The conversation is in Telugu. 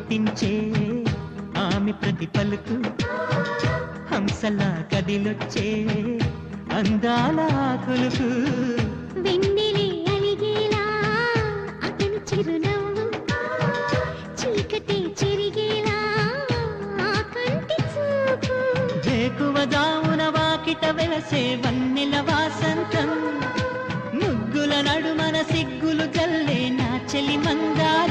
వినిపించే ఆమె ప్రతి పలుకు హంసలా కదిలొచ్చే అందాల ఆకులకు వెన్నెలే అలిగేలా అతని చిరునవ్వు చీకటి చెరిగేలా ఆ కంటి చూపు వేకువజామున వాకిట వెలసే వన్నెల వాసంతం ముగ్గుల నడుమన సిగ్గులు జల్లే నా చెలి మందార